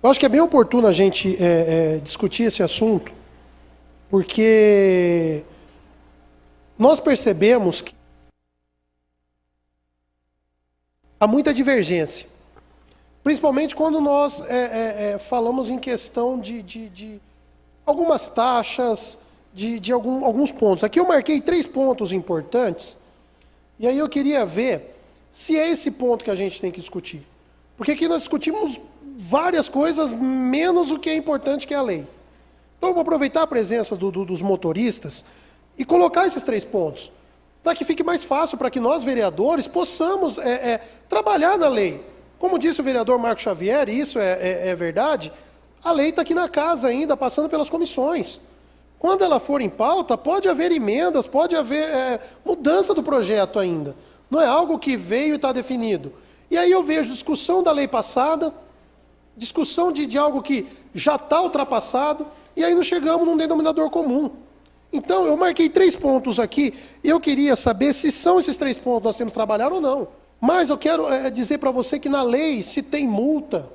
Eu acho que é bem oportuno a gente discutir esse assunto, porque nós percebemos que há muita divergência, principalmente quando nós falamos em questão de algumas taxas, de alguns pontos. Aqui eu marquei 3 pontos importantes, e aí eu queria ver se é esse ponto que a gente tem que discutir. Porque aqui nós discutimos várias coisas, menos o que é importante, que é a lei. Então eu vou aproveitar a presença dos motoristas e colocar esses 3 pontos, para que fique mais fácil, para que nós, vereadores, possamos trabalhar na lei. Como disse o vereador Marco Xavier, e isso é verdade, a lei está aqui na casa ainda, passando pelas comissões. Quando ela for em pauta, pode haver emendas, pode haver mudança do projeto ainda. Não é algo que veio e está definido. E aí eu vejo discussão da lei passada, discussão de algo que já está ultrapassado, e aí não chegamos num denominador comum. Então, eu marquei 3 pontos aqui, e eu queria saber se são esses 3 pontos que nós temos que trabalhar ou não. Mas eu quero dizer para você que na lei, se tem multa,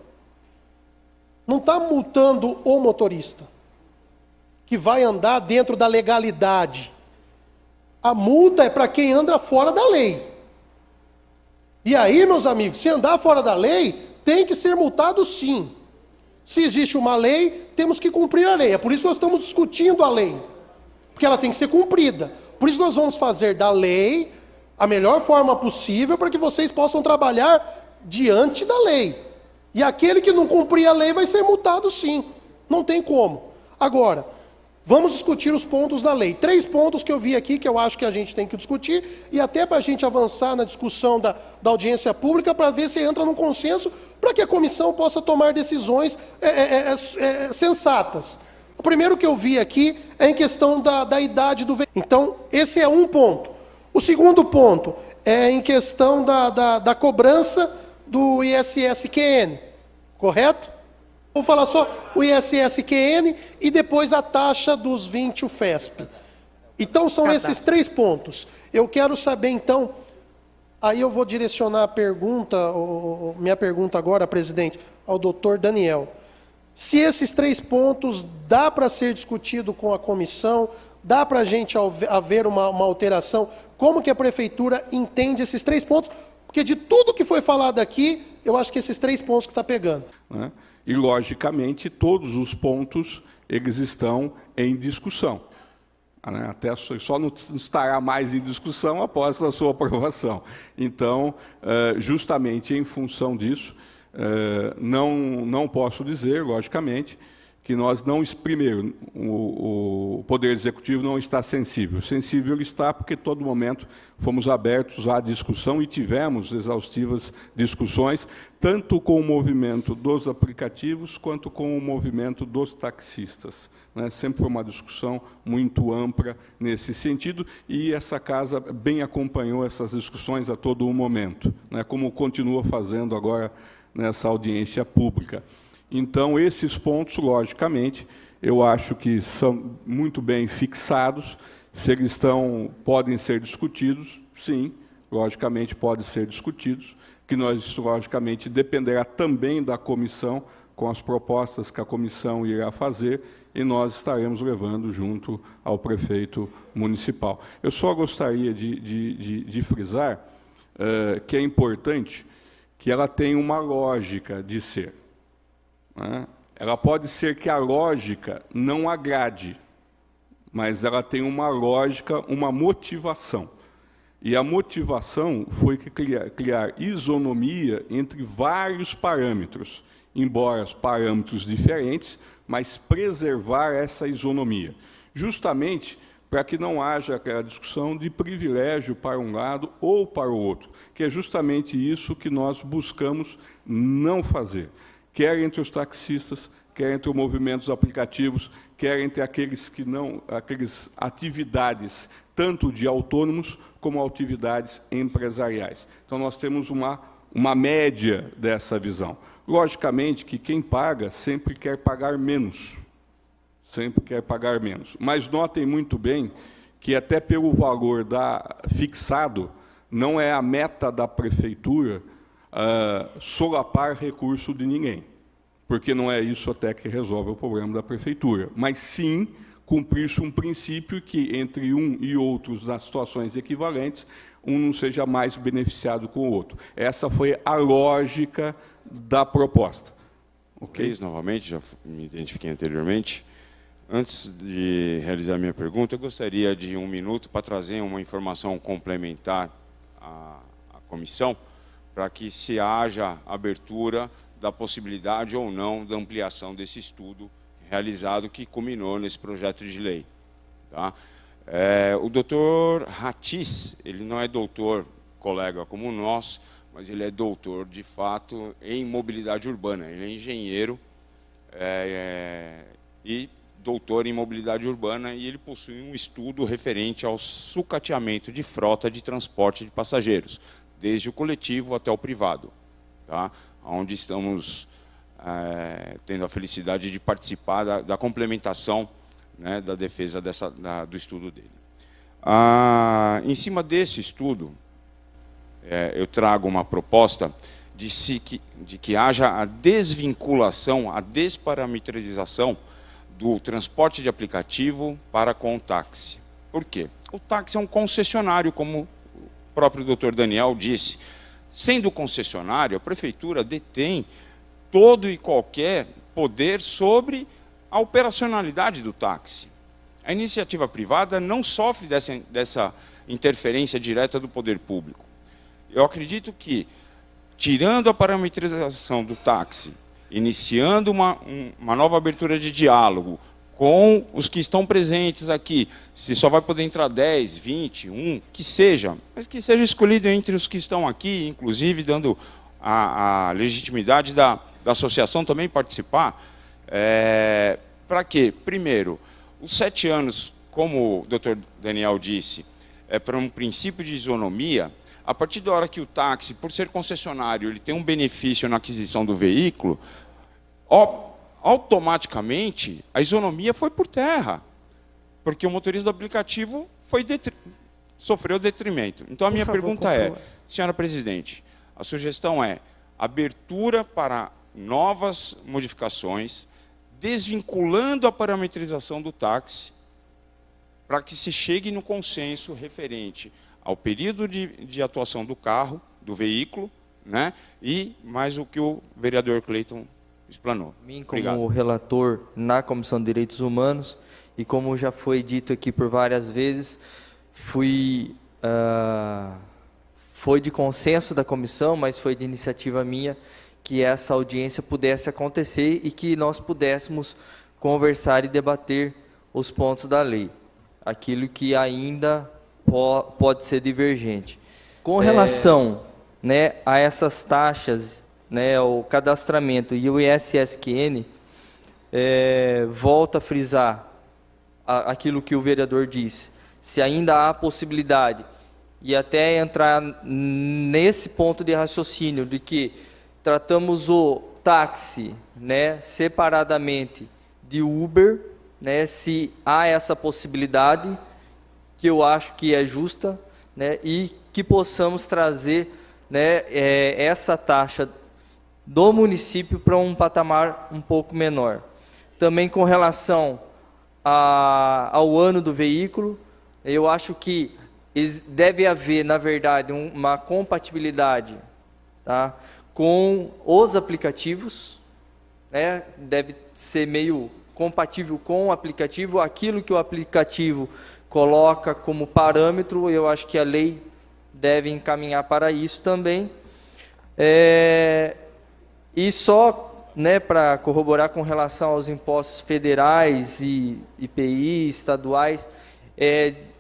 não está multando o motorista, que vai andar dentro da legalidade. A multa é para quem anda fora da lei. E aí, meus amigos, se andar fora da lei, tem que ser multado sim. Se existe uma lei, temos que cumprir a lei. É por isso que nós estamos discutindo a lei. Porque ela tem que ser cumprida. Por isso nós vamos fazer da lei a melhor forma possível para que vocês possam trabalhar diante da lei. E aquele que não cumprir a lei vai ser multado sim. Não tem como. Agora, vamos discutir os pontos da lei. 3 pontos que eu vi aqui que eu acho que a gente tem que discutir, e até para a gente avançar na discussão da audiência pública, para ver se entra num consenso, para que a comissão possa tomar decisões sensatas. O primeiro que eu vi aqui é em questão da idade do veículo. Então, esse é um ponto. O segundo ponto é em questão da cobrança do ISS-QN, correto? Vou falar só o ISS-QN e depois a taxa dos 20 UFESP. Então, são esses 3 pontos. Eu quero saber, então, aí eu vou direcionar a pergunta, minha pergunta agora, presidente, ao doutor Daniel. Se esses 3 pontos dá para ser discutido com a comissão, dá para a gente haver uma alteração, como que a prefeitura entende esses 3 pontos? Porque de tudo que foi falado aqui, eu acho que esses 3 pontos que está pegando. E, logicamente, todos os pontos eles estão em discussão. Até só não estará mais em discussão após a sua aprovação. Então, justamente em função disso, não posso dizer, logicamente, que nós não... Primeiro, o Poder Executivo não está sensível. Sensível ele está porque, todo momento, fomos abertos à discussão e tivemos exaustivas discussões, tanto com o movimento dos aplicativos, quanto com o movimento dos taxistas. Sempre foi uma discussão muito ampla nesse sentido, e essa casa bem acompanhou essas discussões a todo momento, como continua fazendo agora nessa audiência pública. Então, esses pontos, logicamente, eu acho que são muito bem fixados. Se eles podem ser discutidos, sim, logicamente podem ser discutidos, que nós, logicamente, dependerá também da comissão, com as propostas que a comissão irá fazer, e nós estaremos levando junto ao prefeito municipal. Eu só gostaria de frisar que é importante que ela tenha uma lógica de ser. Ela pode ser que a lógica não agrade, mas ela tem uma lógica, uma motivação. E a motivação foi criar isonomia entre vários parâmetros, embora parâmetros diferentes, mas preservar essa isonomia, justamente para que não haja aquela discussão de privilégio para um lado ou para o outro, que é justamente isso que nós buscamos não fazer. Quer entre os taxistas, quer entre os movimentos aplicativos, quer entre aqueles atividades, tanto de autônomos como atividades empresariais. Então, nós temos uma média dessa visão. Logicamente que quem paga sempre quer pagar menos. Sempre quer pagar menos. Mas notem muito bem que até pelo valor fixado, não é a meta da prefeitura solapar recurso de ninguém. porque não é isso até que resolve o problema da prefeitura, mas sim cumprir-se um princípio que, entre um e outros, nas situações equivalentes, um não seja mais beneficiado com o outro. Essa foi a lógica da proposta. Ok? Novamente, já me identifiquei anteriormente. Antes de realizar minha pergunta, eu gostaria de 1 minuto para trazer uma informação complementar à comissão, para que se haja abertura da possibilidade ou não da ampliação desse estudo realizado que culminou nesse projeto de lei. Tá? O doutor Ratiz, ele não é doutor colega como nós, mas ele é doutor, de fato, em mobilidade urbana. Ele é engenheiro e doutor em mobilidade urbana, e ele possui um estudo referente ao sucateamento de frota de transporte de passageiros, desde o coletivo até o privado, tá? Onde estamos tendo a felicidade de participar da complementação, né, da defesa do estudo dele. Em cima desse estudo, eu trago uma proposta de que haja a desvinculação, a desparametrização do transporte de aplicativo para com o táxi. Por quê? O táxi é um concessionário, como o próprio doutor Daniel disse. Sendo concessionário, a prefeitura detém todo e qualquer poder sobre a operacionalidade do táxi. A iniciativa privada não sofre dessa interferência direta do poder público. Eu acredito que, tirando a parametrização do táxi, iniciando uma nova abertura de diálogo com os que estão presentes aqui, se só vai poder entrar 10, 20, 1, que seja, mas que seja escolhido entre os que estão aqui, inclusive dando a legitimidade da associação também participar, para quê? Primeiro, os 7 anos, como o doutor Daniel disse, é para um princípio de isonomia. A partir da hora que o táxi, por ser concessionário, ele tem um benefício na aquisição do veículo, automaticamente a isonomia foi por terra, porque o motorista do aplicativo sofreu detrimento. Então a minha pergunta é, senhora presidente, a sugestão é abertura para novas modificações, desvinculando a parametrização do táxi, para que se chegue no consenso referente ao período de atuação do carro, do veículo, né, e mais o que o vereador Cleiton explanou. Como relator na Comissão de Direitos Humanos, e como já foi dito aqui por várias vezes, foi de consenso da comissão, mas foi de iniciativa minha, que essa audiência pudesse acontecer e que nós pudéssemos conversar e debater os pontos da lei, aquilo que ainda pode ser divergente. Com relação, né, a essas taxas, né, o cadastramento e o ISSQN, volta a frisar aquilo que o vereador disse, se ainda há possibilidade, e até entrar nesse ponto de raciocínio de que tratamos o táxi, né, separadamente de Uber, né, se há essa possibilidade, que eu acho que é justa, né, e que possamos trazer, né, essa taxa do município para um patamar um pouco menor. Também com relação ao ano do veículo, eu acho que deve haver, na verdade, uma compatibilidade, tá, com os aplicativos, né, deve ser meio compatível com o aplicativo, aquilo que o aplicativo coloca como parâmetro, eu acho que a lei deve encaminhar para isso também. E só, né, para corroborar com relação aos impostos federais e IPI, estaduais,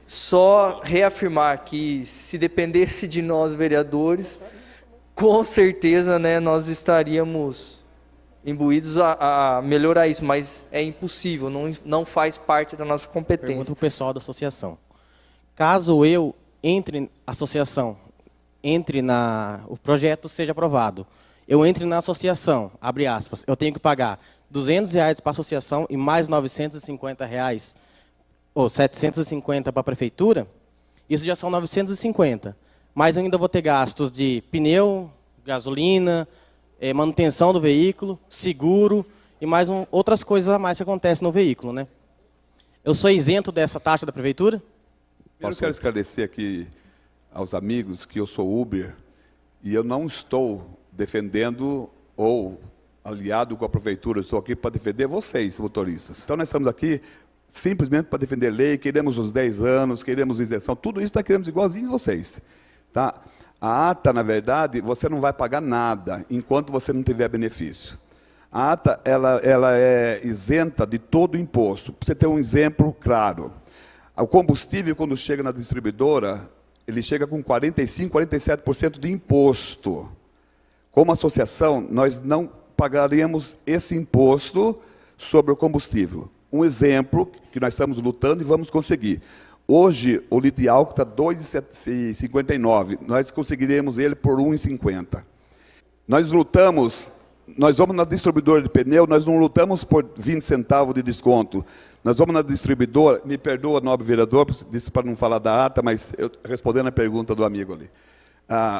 só reafirmar que se dependesse de nós, vereadores, com certeza, né, nós estaríamos imbuídos a melhorar isso, mas é impossível, não faz parte da nossa competência. Pergunta o pessoal da associação. Caso eu entre associação, o projeto seja aprovado, eu entre na associação, abre aspas, eu tenho que pagar R$200 para a associação e mais R$950, ou 750 para a prefeitura, isso já são 950. Mas eu ainda vou ter gastos de pneu, gasolina, manutenção do veículo, seguro e mais outras coisas a mais que acontecem no veículo, né? Eu sou isento dessa taxa da prefeitura? Primeiro, eu quero esclarecer aqui aos amigos que eu sou Uber e eu não estou defendendo ou aliado com a prefeitura, eu estou aqui para defender vocês, motoristas. Então, nós estamos aqui simplesmente para defender lei, queremos os 10 anos, queremos isenção, tudo isso nós queremos igualzinho vocês. Tá? A ata, na verdade, você não vai pagar nada enquanto você não tiver benefício. A ata, ela é isenta de todo o imposto. Para você ter um exemplo claro, o combustível, quando chega na distribuidora, ele chega com 45%, 47% de imposto. Como associação, nós não pagaríamos esse imposto sobre o combustível. Um exemplo que nós estamos lutando e vamos conseguir. Hoje, o litro de álcool está R$ 2,59. Nós conseguiremos ele por R$ 1,50. Nós lutamos, nós vamos na distribuidora de pneu, nós não lutamos por 20 centavos de desconto. Nós vamos na distribuidora, me perdoa, nobre vereador, disse para não falar da ata, mas eu, respondendo a pergunta do amigo ali.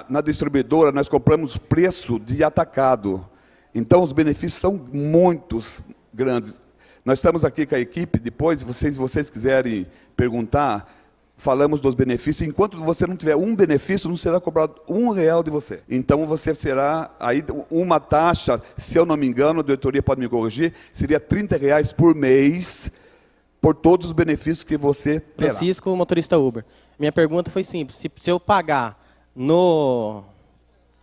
Na distribuidora, nós compramos preço de atacado. Então, os benefícios são muitos grandes. Nós estamos aqui com a equipe, depois, se vocês quiserem perguntar, falamos dos benefícios. Enquanto você não tiver um benefício, não será cobrado R$1 de você. Então, você será, aí uma taxa, se eu não me engano, a diretoria pode me corrigir, seria R$30 por mês, por todos os benefícios que você terá. Francisco, motorista Uber. Minha pergunta foi simples. Se eu pagar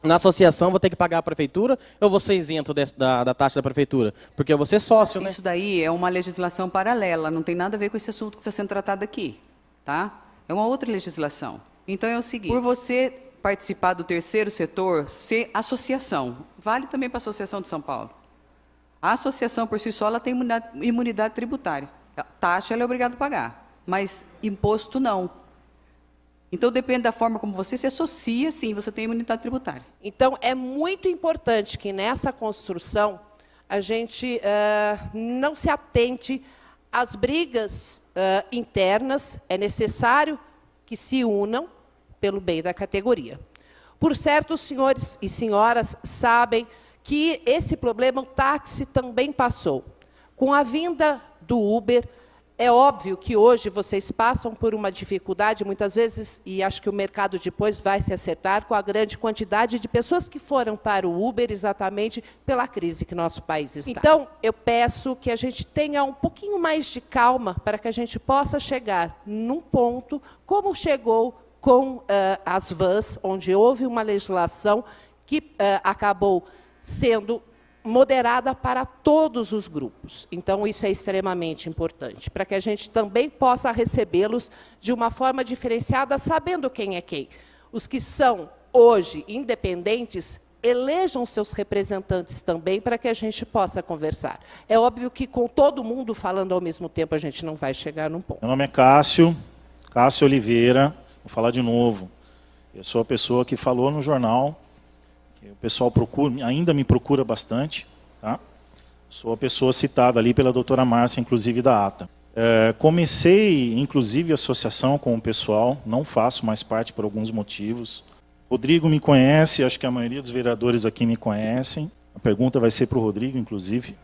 na associação, vou ter que pagar a prefeitura ou vou ser isento da taxa da prefeitura? Porque eu vou ser sócio, né? Isso daí é uma legislação paralela, não tem nada a ver com esse assunto que está sendo tratado aqui. Tá? É uma outra legislação. Então é o seguinte, por você participar do terceiro setor, ser associação, vale também para a Associação de São Paulo. A associação, por si só, ela tem imunidade tributária. A taxa ela é obrigada a pagar, mas imposto não. Então, depende da forma como você se associa, sim, você tem imunidade tributária. Então, é muito importante que nessa construção a gente não se atente às brigas internas. É necessário que se unam pelo bem da categoria. Por certo, os senhores e senhoras sabem que esse problema o táxi também passou. Com a vinda do Uber, é óbvio que hoje vocês passam por uma dificuldade, muitas vezes, e acho que o mercado depois vai se acertar, com a grande quantidade de pessoas que foram para o Uber exatamente pela crise que nosso país está. Então, eu peço que a gente tenha um pouquinho mais de calma para que a gente possa chegar num ponto, como chegou com as vans, onde houve uma legislação que acabou sendo moderada para todos os grupos. Então, isso é extremamente importante, para que a gente também possa recebê-los de uma forma diferenciada, sabendo quem é quem. Os que são, hoje, independentes, elejam seus representantes também, para que a gente possa conversar. É óbvio que, com todo mundo falando ao mesmo tempo, a gente não vai chegar num ponto. Meu nome é Cássio Oliveira, vou falar de novo. Eu sou a pessoa que falou no jornal, o pessoal ainda me procura bastante. Tá? Sou a pessoa citada ali pela doutora Márcia, inclusive da ata. Comecei, inclusive, a associação com o pessoal, não faço mais parte por alguns motivos. Rodrigo me conhece, acho que a maioria dos vereadores aqui me conhecem. A pergunta vai ser para o Rodrigo, inclusive.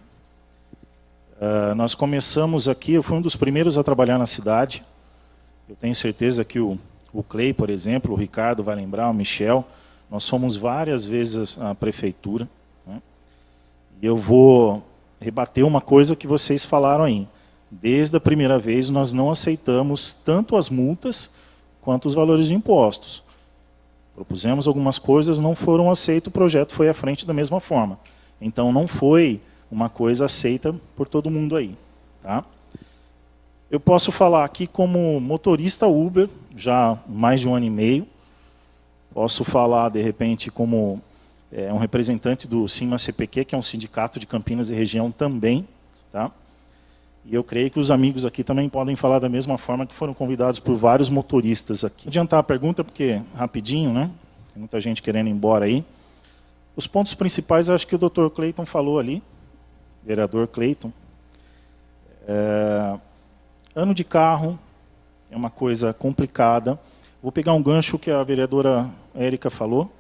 Nós começamos aqui, eu fui um dos primeiros a trabalhar na cidade. Eu tenho certeza que o Clay, por exemplo, o Ricardo vai lembrar, o Michel. Nós fomos várias vezes à prefeitura, né? E eu vou rebater uma coisa que vocês falaram aí. Desde a primeira vez, nós não aceitamos tanto as multas quanto os valores de impostos. Propusemos algumas coisas, não foram aceitas, o projeto foi à frente da mesma forma. Então, não foi uma coisa aceita por todo mundo aí. Tá? Eu posso falar aqui como motorista Uber, já há mais de 1 ano e meio. Posso falar, de repente, como um representante do CIMA-CPQ, que é um sindicato de Campinas e região também. Tá? E eu creio que os amigos aqui também podem falar da mesma forma, que foram convidados por vários motoristas aqui. Vou adiantar a pergunta, porque rapidinho, né? Tem muita gente querendo ir embora aí. Os pontos principais, acho que o Dr. Cleiton falou ali, vereador Cleiton. Ano de carro é uma coisa complicada. Vou pegar um gancho que a vereadora Érica falou.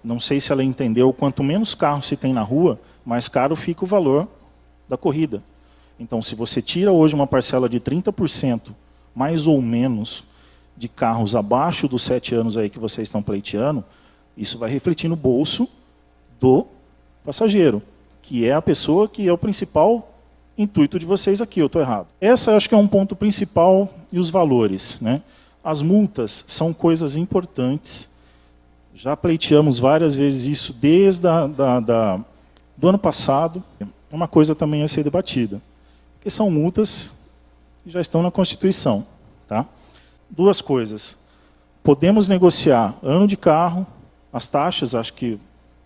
não sei se ela entendeu, quanto menos carros se tem na rua, mais caro fica o valor da corrida. Então, se você tira hoje uma parcela de 30%, mais ou menos, de carros abaixo dos 7 anos aí que vocês estão pleiteando, isso vai refletir no bolso do passageiro, que é a pessoa que é o principal intuito de vocês aqui, eu estou errado. Essa eu acho que é um ponto principal, e os valores, né? As multas são coisas importantes. Já pleiteamos várias vezes isso desde do ano passado. É uma coisa também a ser debatida. Porque são multas que já estão na Constituição. Tá? 2 coisas. Podemos negociar ano de carro, as taxas, acho que o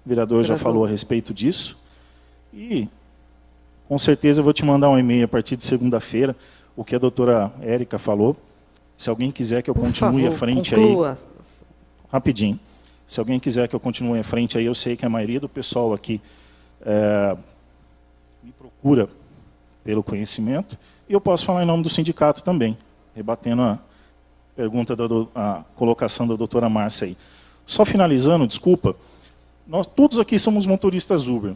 vereador já falou a respeito disso. E, com certeza, eu vou te mandar um e-mail a partir de segunda-feira, o que a doutora Érica falou. Se alguém quiser que eu continue à frente conclua. aí... Rapidinho. Se alguém quiser que eu continue à frente aí, eu sei que a maioria do pessoal aqui me procura pelo conhecimento, e eu posso falar em nome do sindicato também, rebatendo a pergunta, a colocação da doutora Márcia aí. Só finalizando, desculpa, nós todos aqui somos motoristas Uber.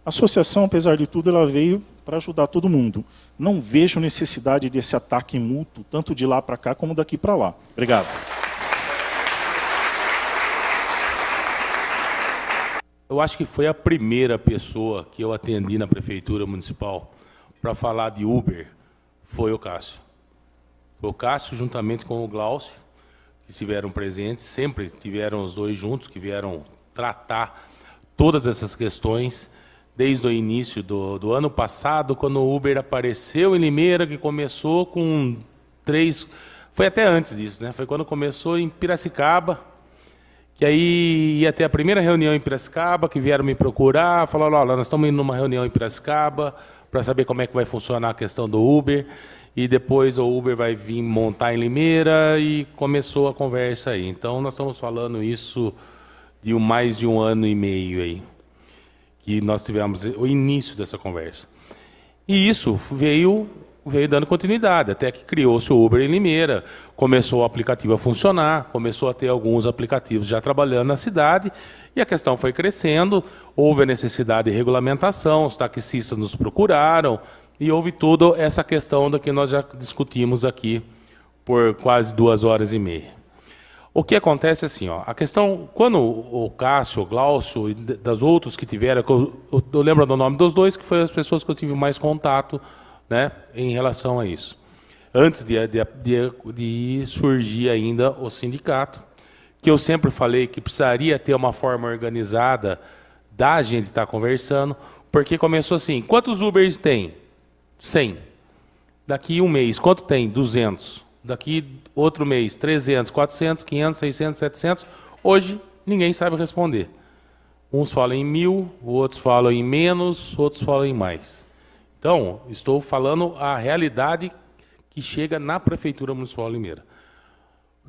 A associação, apesar de tudo, ela veio para ajudar todo mundo. Não vejo necessidade desse ataque mútuo, tanto de lá para cá como daqui para lá. Obrigado. Eu acho que foi a primeira pessoa que eu atendi na Prefeitura Municipal para falar de Uber, foi o Cássio. Foi o Cássio, juntamente com o Glaucio, que estiveram presentes, sempre tiveram os dois juntos, que vieram tratar todas essas questões, desde o início do ano passado, quando o Uber apareceu em Limeira, que começou com 3... Foi até antes disso, né? Foi quando começou em Piracicaba, que aí ia ter a primeira reunião em Piracicaba, que vieram me procurar, falaram, olha, nós estamos indo numa reunião em Piracicaba para saber como é que vai funcionar a questão do Uber, e depois o Uber vai vir montar em Limeira, e começou a conversa aí. Então, nós estamos falando isso de mais de 1 ano e meio aí, que nós tivemos o início dessa conversa. E isso veio dando continuidade, até que criou-se o Uber em Limeira, começou o aplicativo a funcionar, começou a ter alguns aplicativos já trabalhando na cidade, e a questão foi crescendo, houve a necessidade de regulamentação, os taxistas nos procuraram, e houve toda essa questão da que nós já discutimos aqui por quase 2 horas e meia. O que acontece é assim, ó, a questão, quando o Cássio, o Glaucio e das outros que tiveram, eu lembro do nome dos dois, que foram as pessoas que eu tive mais contato, né, em relação a isso. Antes de surgir ainda o sindicato, que eu sempre falei que precisaria ter uma forma organizada da gente estar conversando, porque começou assim, quantos Ubers tem? 100. Daqui 1 mês, quanto tem? 200. Daqui outro mês, 300, 400, 500, 600, 700. Hoje, ninguém sabe responder. Uns falam em 1.000, outros falam em menos, outros falam em mais. Então, estou falando a realidade que chega na Prefeitura Municipal de Limeira.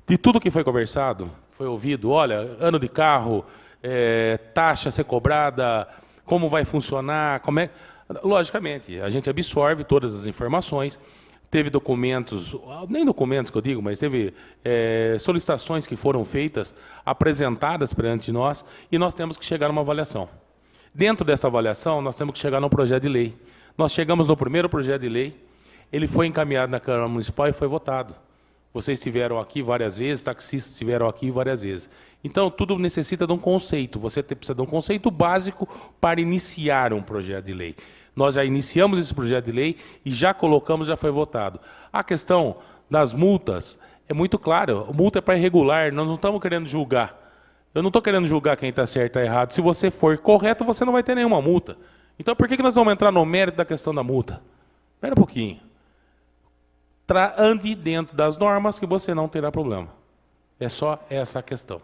De tudo que foi conversado, foi ouvido, olha, ano de carro, taxa a ser cobrada, como vai funcionar, como é... Logicamente, a gente absorve todas as informações. Teve documentos, nem documentos que eu digo, mas teve solicitações que foram feitas, apresentadas perante nós, e nós temos que chegar a uma avaliação. Dentro dessa avaliação, nós temos que chegar no projeto de lei. Nós chegamos no primeiro projeto de lei, ele foi encaminhado na Câmara Municipal e foi votado. Vocês estiveram aqui várias vezes, taxistas estiveram aqui várias vezes. Então, tudo necessita de um conceito. Você precisa de um conceito básico para iniciar um projeto de lei. Nós já iniciamos esse projeto de lei e já colocamos, já foi votado. A questão das multas é muito clara. A multa é para irregular, nós não estamos querendo julgar. Eu não estou querendo julgar quem está certo ou errado. Se você for correto, você não vai ter nenhuma multa. Então, por que nós vamos entrar no mérito da questão da multa? Espera um pouquinho. Ande dentro das normas que você não terá problema. É só essa a questão.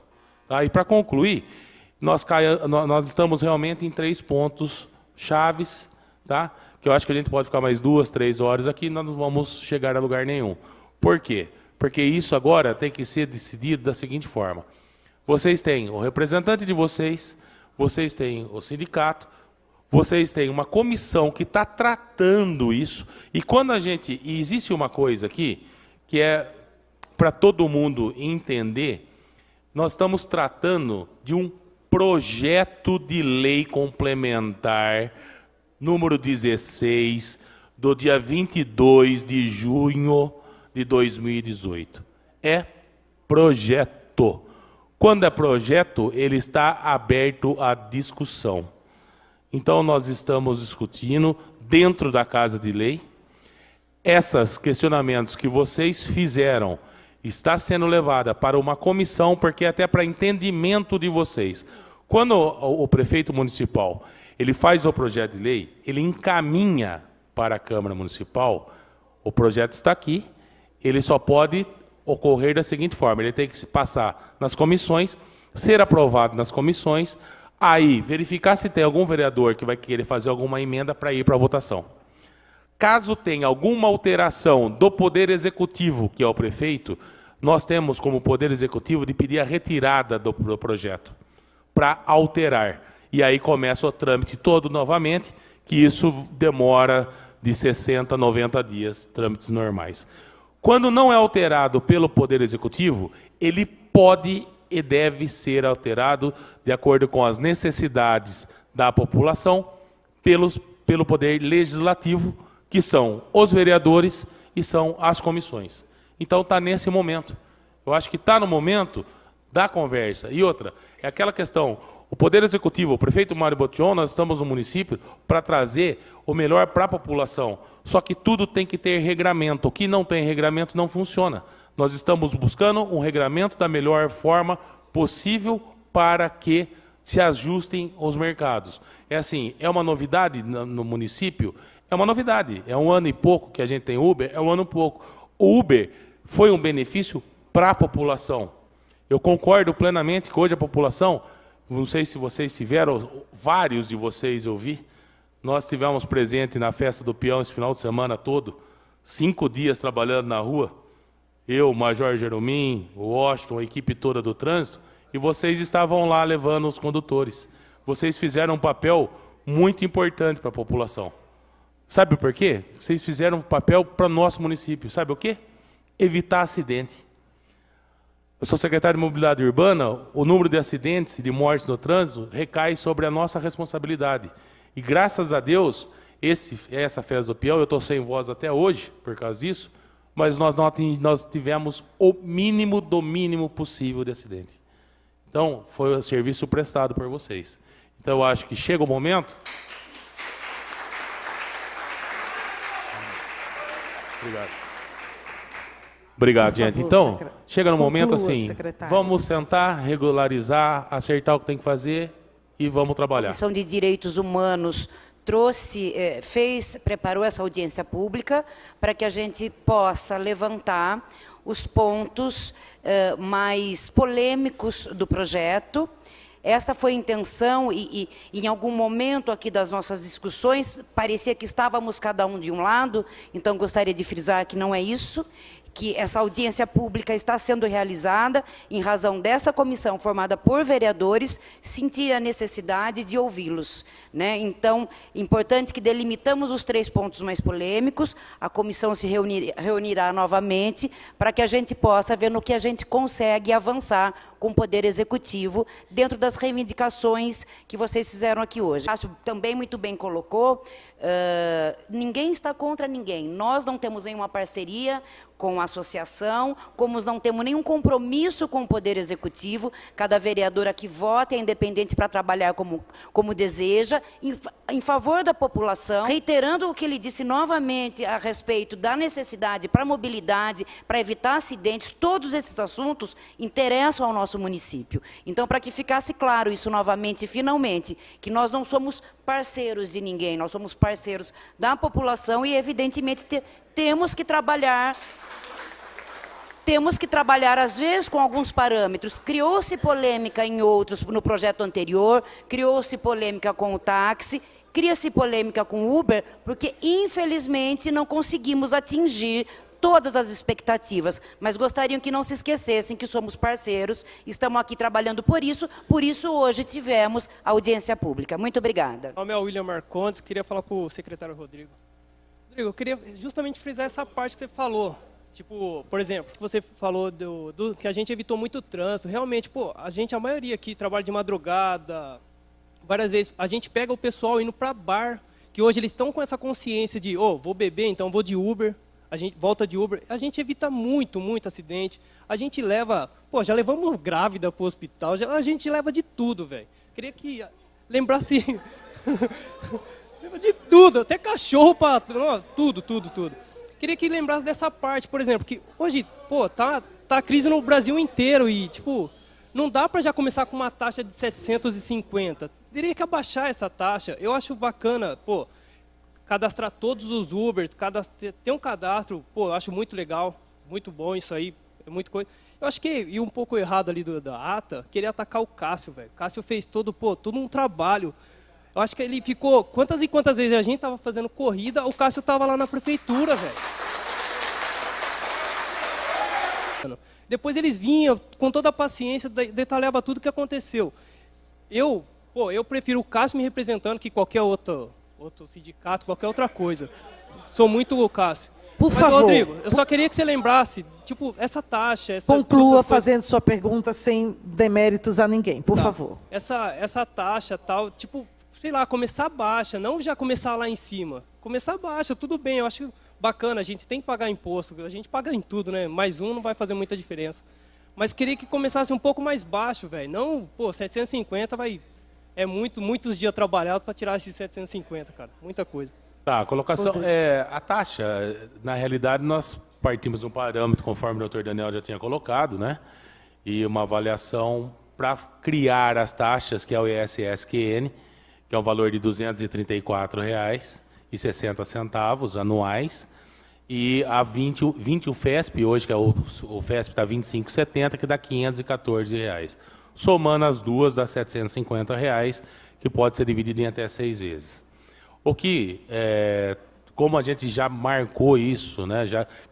Tá? E para concluir, nós estamos realmente em 3 pontos chaves, tá? Que eu acho que a gente pode ficar mais 2, 3 horas aqui e nós não vamos chegar a lugar nenhum. Por quê? Porque isso agora tem que ser decidido da seguinte forma. Vocês têm o representante de vocês têm o sindicato, vocês têm uma comissão que está tratando isso, e quando e existe uma coisa aqui, que é para todo mundo entender, nós estamos tratando de um projeto de lei complementar número 16, do dia 22 de junho de 2018. É projeto. Quando é projeto, ele está aberto à discussão. Então, nós estamos discutindo dentro da Casa de Lei. Esses questionamentos que vocês fizeram está sendo levada para uma comissão, porque até para entendimento de vocês. Quando o prefeito municipal ele faz o projeto de lei, ele encaminha para a Câmara Municipal, o projeto está aqui, ele só pode ocorrer da seguinte forma, ele tem que se passar nas comissões, ser aprovado nas comissões, aí verificar se tem algum vereador que vai querer fazer alguma emenda para ir para a votação. Caso tenha alguma alteração do Poder Executivo, que é o prefeito, nós temos como Poder Executivo de pedir a retirada do projeto para alterar. E aí começa o trâmite todo novamente, que isso demora de 60 a 90 dias, trâmites normais. Quando não é alterado pelo Poder Executivo, ele pode e deve ser alterado de acordo com as necessidades da população pelo Poder Legislativo, que são os vereadores e são as comissões. Então está nesse momento. Eu acho que está no momento da conversa. E outra, é aquela questão, o Poder Executivo, o prefeito Mário Botion, nós estamos no município para trazer o melhor para a população. Só que tudo tem que ter regramento. O que não tem regramento não funciona. Nós estamos buscando um regramento da melhor forma possível para que se ajustem os mercados. É assim, é uma novidade no município? É uma novidade. É 1 ano e pouco que a gente tem Uber, é 1 ano e pouco. O Uber foi um benefício para a população. Eu concordo plenamente que hoje a população, não sei se vocês tiveram, vários de vocês eu vi, nós estivemos presentes na festa do peão esse final de semana todo, 5 dias trabalhando na rua, eu, o Major Jeromim, o Washington, a equipe toda do trânsito, e vocês estavam lá levando os condutores. Vocês fizeram um papel muito importante para a população. Sabe por quê? Vocês fizeram um papel para o nosso município. Sabe o quê? Evitar acidente. Eu sou secretário de Mobilidade Urbana, o número de acidentes e de mortes no trânsito recai sobre a nossa responsabilidade. E graças a Deus, essa festa do peão, eu estou sem voz até hoje por causa disso, mas nós tivemos o mínimo do mínimo possível de acidente. Então, foi o serviço prestado por vocês. Então, eu acho que chega o momento... Obrigado. Obrigado, gente. Então, chega no momento assim, vamos sentar, regularizar, acertar o que tem que fazer e vamos trabalhar. A Comissão de Direitos Humanos preparou essa audiência pública para que a gente possa levantar os pontos mais polêmicos do projeto. Esta foi a intenção e em algum momento aqui das nossas discussões, parecia que estávamos cada um de um lado, então gostaria de frisar que não é isso, que essa audiência pública está sendo realizada em razão dessa comissão formada por vereadores sentir a necessidade de ouvi-los, né? Então, importante que delimitamos os 3 pontos mais polêmicos, a comissão se reunirá novamente para que a gente possa ver no que a gente consegue avançar com o Poder Executivo dentro das reivindicações que vocês fizeram aqui hoje. Acho também muito bem colocou, ninguém está contra ninguém. Nós não temos nenhuma parceria com a associação, como não temos nenhum compromisso com o Poder Executivo. Cada vereador aqui vota, é independente para trabalhar como deseja, em favor da população, reiterando o que ele disse novamente a respeito da necessidade para a mobilidade, para evitar acidentes. Todos esses assuntos interessam ao nosso município. Então, para que ficasse claro isso novamente e finalmente, que nós não somos parceiros de ninguém, nós somos parceiros da população e, evidentemente, temos que trabalhar, às vezes, com alguns parâmetros. Criou-se polêmica em outros, no projeto anterior, criou-se polêmica com o táxi, cria-se polêmica com o Uber, porque, infelizmente, não conseguimos atingir todas as expectativas, mas gostariam que não se esquecessem que somos parceiros, estamos aqui trabalhando por isso hoje tivemos audiência pública. Muito obrigada. Meu nome é William Marcondes, queria falar para o secretário Rodrigo. Rodrigo, eu queria justamente frisar essa parte que você falou, Tipo, por exemplo, que você falou que a gente evitou muito trânsito. Realmente, pô, a maioria aqui trabalha de madrugada. Várias vezes a gente pega o pessoal indo para bar, que hoje eles estão com essa consciência de, vou beber, então vou de Uber. A gente volta de Uber. A gente evita muito acidente. A gente leva, já levamos grávida pro hospital. A gente leva de tudo, velho. Queria que lembrasse de tudo, até cachorro para tudo. Queria que lembrasse dessa parte, por exemplo, que hoje, tá crise no Brasil inteiro e, tipo, não dá para já começar com uma taxa de 750. Teria que abaixar essa taxa. Eu acho bacana, cadastrar todos os Uber, ter um cadastro, eu acho muito legal, muito bom isso aí, é muita coisa. Eu acho que ia um pouco errado ali da ata, querer atacar o Cássio, velho. O Cássio fez todo um trabalho. Eu acho que ele ficou, quantas e quantas vezes a gente estava fazendo corrida, o Cássio estava lá na prefeitura, velho. Depois eles vinham com toda a paciência, detalhava tudo o que aconteceu. Eu prefiro o Cássio me representando que qualquer outro sindicato, qualquer outra coisa. Sou muito o Cássio. Por favor. Rodrigo, eu só queria que você lembrasse, tipo, essa taxa... Conclua fazendo sua pergunta sem deméritos a ninguém, por favor. Essa taxa, tal, tipo, sei lá, começar baixa, não já começar lá em cima. Começar baixa, tudo bem, eu acho bacana, a gente tem que pagar imposto, a gente paga em tudo, né? Mais um não vai fazer muita diferença. Mas queria que começasse um pouco mais baixo, velho. Não, 750 vai... É muitos dias trabalhados para tirar esses 750, cara. Muita coisa. Tá, a colocação... a taxa, na realidade, nós partimos de um parâmetro, conforme o doutor Daniel já tinha colocado, né? E uma avaliação para criar as taxas, que é o ISSQN, que é um valor de R$ 234,60 anuais, e a 20 o FESP, hoje, que é o FESP está R$ 25,70, que dá R$ 514. Somando as duas, dá R$ 750, que pode ser dividido em até 6 vezes. O que, como a gente já marcou isso, né,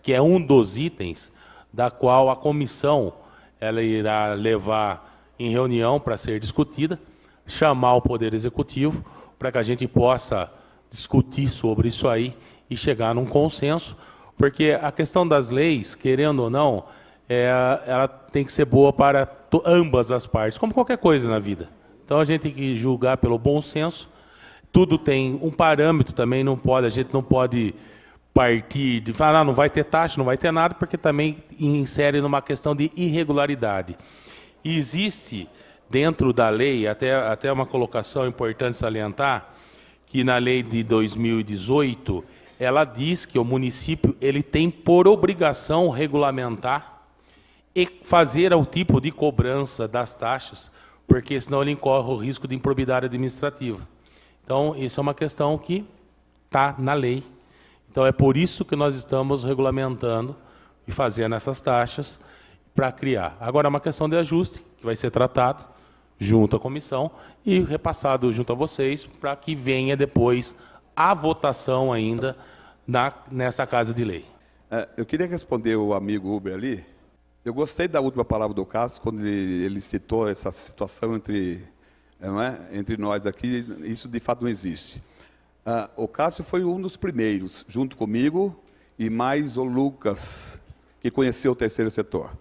que é um dos itens da qual a comissão ela irá levar em reunião para ser discutida, chamar o Poder Executivo para que a gente possa discutir sobre isso aí e chegar num consenso, porque a questão das leis, querendo ou não, ela tem que ser boa para ambas as partes, como qualquer coisa na vida. Então a gente tem que julgar pelo bom senso. Tudo tem um parâmetro também, a gente não pode partir de falar, não vai ter taxa, não vai ter nada, porque também insere numa questão de irregularidade. E existe dentro da lei, até uma colocação importante salientar, que na lei de 2018, ela diz que o município ele tem por obrigação regulamentar e fazer o tipo de cobrança das taxas, porque senão ele incorre o risco de improbidade administrativa. Então, isso é uma questão que está na lei. Então, é por isso que nós estamos regulamentando e fazendo essas taxas para criar. Agora, é uma questão de ajuste, que vai ser tratado junto à comissão e repassado junto a vocês, para que venha depois a votação ainda nessa Casa de Lei. Eu queria responder o amigo Uber ali. Eu gostei da última palavra do Cássio, quando ele citou essa situação entre nós aqui. Isso, de fato, não existe. O Cássio foi um dos primeiros, junto comigo, e mais o Lucas, que conheceu o terceiro setor.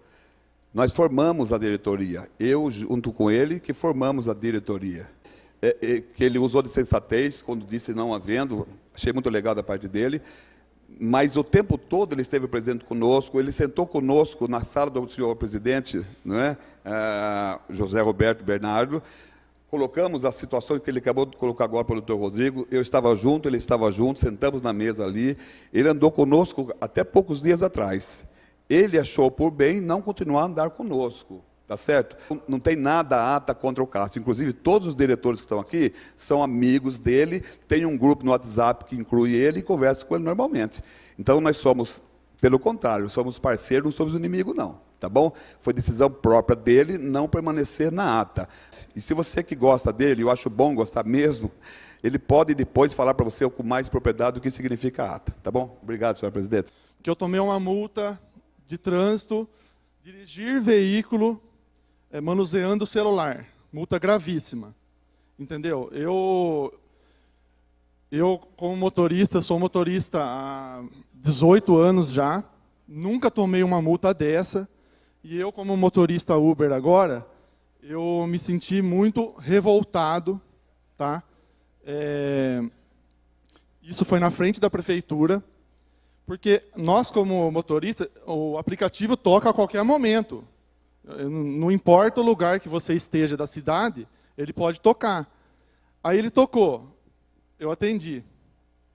Nós formamos a diretoria. Eu, junto com ele, que formamos a diretoria. Que ele usou de sensatez, quando disse não havendo. Achei muito legal da parte dele. Mas o tempo todo ele esteve presente conosco, ele sentou conosco na sala do senhor presidente, não é? José Roberto Bernardo, colocamos as situações que ele acabou de colocar agora para o doutor Rodrigo, eu estava junto, ele estava junto, sentamos na mesa ali, ele andou conosco até poucos dias atrás. Ele achou por bem não continuar a andar conosco. Tá certo? Não tem nada ata contra o Cássio. Inclusive, todos os diretores que estão aqui são amigos dele, tem um grupo no WhatsApp que inclui ele e conversa com ele normalmente. Então, nós somos, pelo contrário, somos parceiros, não somos inimigo, não. Tá bom? Foi decisão própria dele não permanecer na ata. E se você que gosta dele, eu acho bom gostar mesmo, ele pode depois falar para você com mais propriedade o que significa a ata. Tá bom? Obrigado, senhor presidente. Que eu tomei uma multa de trânsito, dirigir veículo manuseando o celular, multa gravíssima, entendeu? Eu como motorista, sou motorista há 18 anos já, nunca tomei uma multa dessa. E eu, como motorista Uber agora, eu me senti muito revoltado, tá? Isso foi na frente da prefeitura, porque nós, como motorista, o aplicativo toca a qualquer momento. Não importa o lugar que você esteja da cidade, ele pode tocar. Aí ele tocou, eu atendi.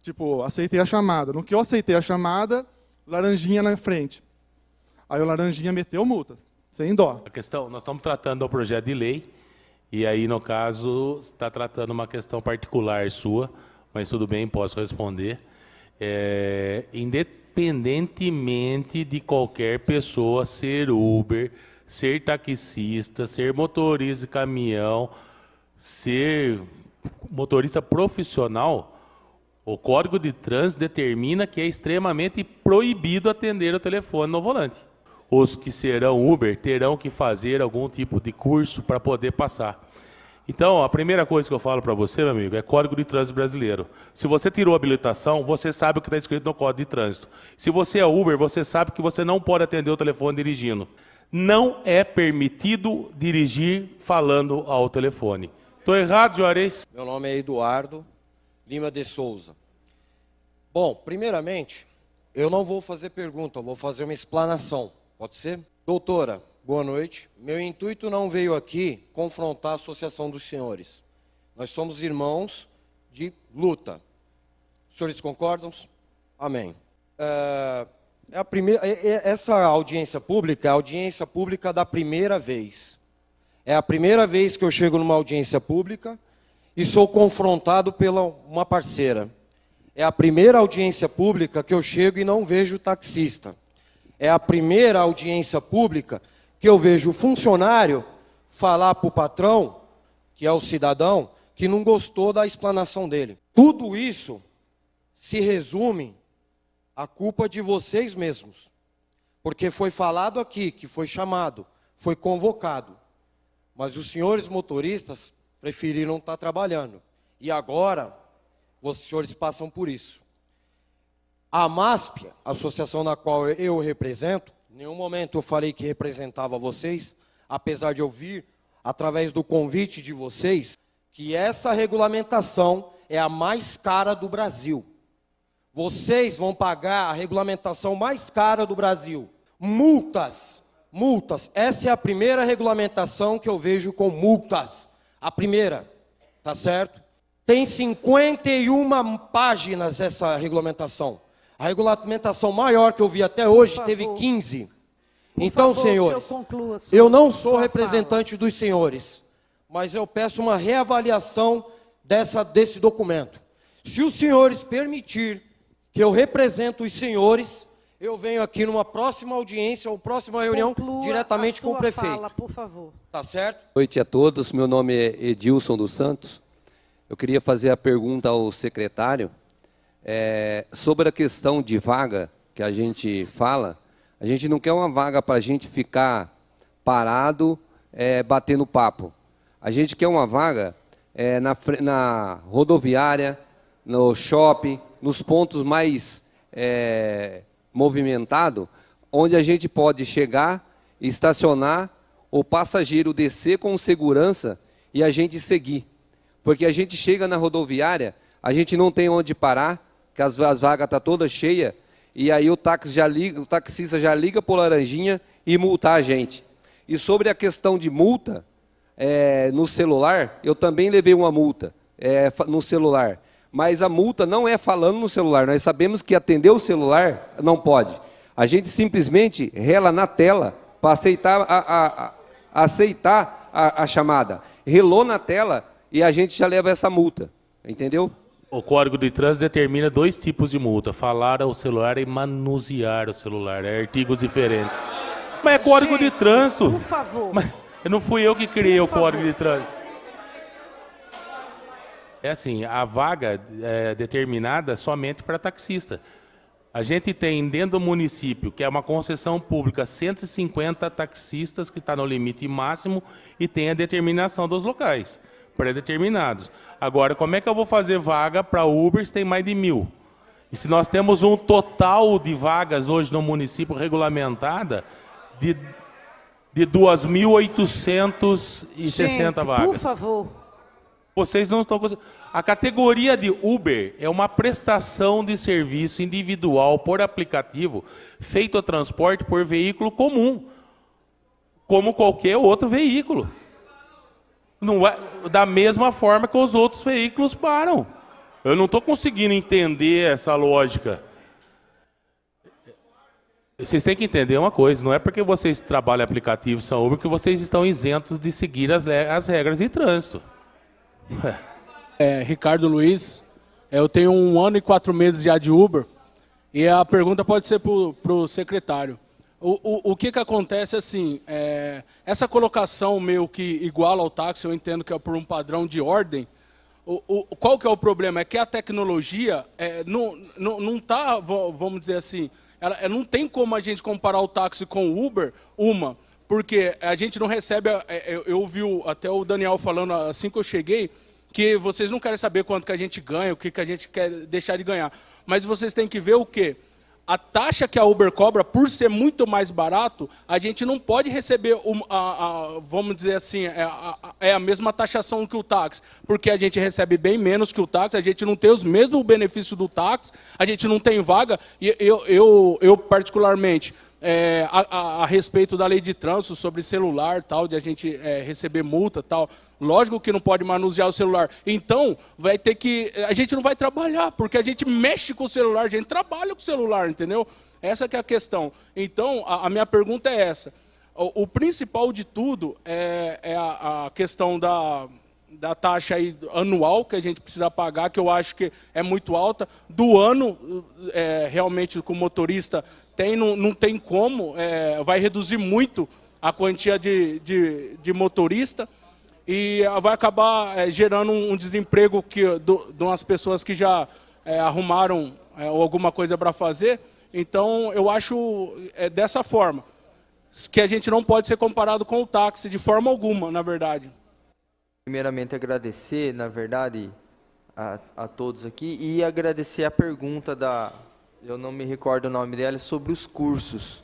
Tipo, aceitei a chamada. No que eu aceitei a chamada, laranjinha na frente. Aí o laranjinha meteu multa, sem dó. A questão, nós estamos tratando do projeto de lei, e aí, no caso, está tratando uma questão particular sua, mas tudo bem, posso responder. Independentemente de qualquer pessoa ser Uber, ser taxista, ser motorista de caminhão, ser motorista profissional, o Código de Trânsito determina que é extremamente proibido atender o telefone no volante. Os que serão Uber terão que fazer algum tipo de curso para poder passar. Então, a primeira coisa que eu falo para você, meu amigo, é Código de Trânsito Brasileiro. Se você tirou a habilitação, você sabe o que está escrito no Código de Trânsito. Se você é Uber, você sabe que você não pode atender o telefone dirigindo. Não é permitido dirigir falando ao telefone. Estou errado, Juarez? Meu nome é Eduardo Lima de Souza. Bom, primeiramente, eu não vou fazer pergunta, eu vou fazer uma explanação. Pode ser? Doutora, boa noite. Meu intuito não veio aqui confrontar a Associação dos Senhores. Nós somos irmãos de luta. Os senhores concordam? Amém. Essa audiência pública é a audiência pública da primeira vez. É a primeira vez que eu chego numa audiência pública e sou confrontado pela uma parceira. É a primeira audiência pública que eu chego e não vejo taxista. É a primeira audiência pública que eu vejo o funcionário falar para o patrão, que é o cidadão, que não gostou da explanação dele. Tudo isso se resume à culpa de vocês mesmos. Porque foi falado aqui, que foi chamado, foi convocado. Mas os senhores motoristas preferiram estar trabalhando. E agora, os senhores passam por isso. A MASP, a associação na qual eu represento, em nenhum momento eu falei que representava vocês, apesar de eu vir, através do convite de vocês, que essa regulamentação é a mais cara do Brasil. Vocês vão pagar a regulamentação mais cara do Brasil. Multas. Essa é a primeira regulamentação que eu vejo com multas. A primeira, tá certo? Tem 51 páginas essa regulamentação. A regulamentação maior que eu vi até hoje teve 15. Então, senhores, eu não sou representante dos senhores, mas eu peço uma reavaliação desse documento. Se os senhores permitir que eu represente os senhores, eu venho aqui numa próxima audiência ou próxima reunião diretamente com o prefeito. Fala, por favor. Tá certo? Boa noite a todos, meu nome é Edilson dos Santos. Eu queria fazer a pergunta ao secretário sobre a questão de vaga que a gente fala. A gente não quer uma vaga para a gente ficar parado, batendo papo. A gente quer uma vaga na rodoviária, no shopping, nos pontos mais movimentados, onde a gente pode chegar, estacionar, o passageiro descer com segurança e a gente seguir. Porque a gente chega na rodoviária, a gente não tem onde parar, que as vagas estão todas cheias, e aí o taxista já liga para o laranjinha e multar a gente. E sobre a questão de multa, no celular, eu também levei uma multa no celular. Mas a multa não é falando no celular. Nós sabemos que atender o celular não pode. A gente simplesmente rela na tela para aceitar a chamada. Relou na tela e a gente já leva essa multa. Entendeu? O Código de Trânsito determina 2 tipos de multa. Falar ao celular e manusear o celular. É artigos diferentes. Mas é Código de Trânsito. Por favor. Mas não fui eu que criei o Código de Trânsito. É assim, a vaga é determinada somente para taxista. A gente tem dentro do município, que é uma concessão pública, 150 taxistas que está no limite máximo e tem a determinação dos locais, pré-determinados. Agora, como é que eu vou fazer vaga para Uber se tem mais de 1000? E se nós temos um total de vagas hoje no município regulamentada de 2.860 vagas. Por favor. Vocês não estão conseguindo. A categoria de Uber é uma prestação de serviço individual por aplicativo feito a transporte por veículo comum, como qualquer outro veículo. Não é, da mesma forma que os outros veículos param. Eu não estou conseguindo entender essa lógica. Vocês têm que entender uma coisa, não é porque vocês trabalham em aplicativo são Uber que vocês estão isentos de seguir as regras de trânsito. Ricardo Luiz, eu tenho 1 ano e 4 meses já de Uber, e a pergunta pode ser para o secretário. O que acontece assim, essa colocação meio que igual ao táxi, eu entendo que é por um padrão de ordem. Qual que é o problema? É que a tecnologia não está, vamos dizer assim, não tem como a gente comparar o táxi com o Uber, porque a gente não recebe, eu ouvi até o Daniel falando assim que eu cheguei, que vocês não querem saber quanto que a gente ganha, o que a gente quer deixar de ganhar. Mas vocês têm que ver o quê? A taxa que a Uber cobra, por ser muito mais barato, a gente não pode receber, vamos dizer assim, a mesma taxação que o táxi, porque a gente recebe bem menos que o táxi, a gente não tem os mesmos benefícios do táxi, a gente não tem vaga, e eu particularmente, a respeito da lei de trânsito sobre celular, tal, de a gente receber multa, tal, lógico que não pode manusear o celular. Então, vai ter que... A gente não vai trabalhar, porque a gente mexe com o celular, a gente trabalha com o celular, entendeu? Essa que é a questão. Então, a minha pergunta é essa. O principal de tudo é a questão da taxa aí anual que a gente precisa pagar, que eu acho que é muito alta. Do ano, realmente, com o motorista, não tem como, vai reduzir muito a quantia de motorista, e vai acabar gerando um desemprego de umas pessoas que já arrumaram alguma coisa para fazer. Então, eu acho dessa forma, que a gente não pode ser comparado com o táxi de forma alguma, na verdade. Primeiramente, agradecer, na verdade, a todos aqui, e agradecer a pergunta eu não me recordo o nome dela, sobre os cursos.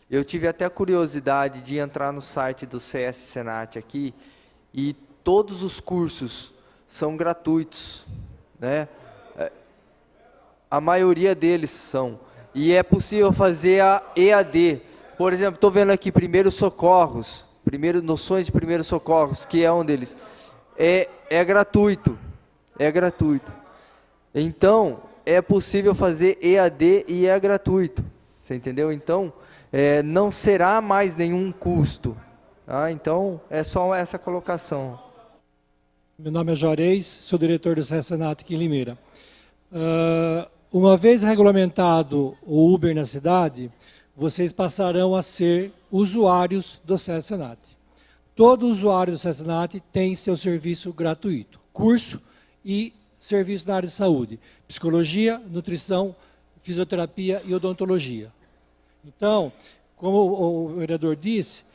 Eu tive até a curiosidade de entrar no site do CS Senat aqui, e todos os cursos são gratuitos, né? A maioria deles são. E é possível fazer a EAD. Por exemplo, estou vendo aqui Primeiros Socorros, Noções de Primeiros Socorros, que é um deles. É gratuito. É gratuito. Então, é possível fazer EAD e é gratuito. Você entendeu? Então, não será mais nenhum custo. Tá? Então, é só essa colocação. Meu nome é Juarez, sou diretor do Senat aqui em Limeira. Uma vez regulamentado o Uber na cidade, vocês passarão a ser usuários do Senat. Todo usuário do Senat tem seu serviço gratuito, curso e serviço na área de saúde, psicologia, nutrição, fisioterapia e odontologia. Então, como o vereador disse,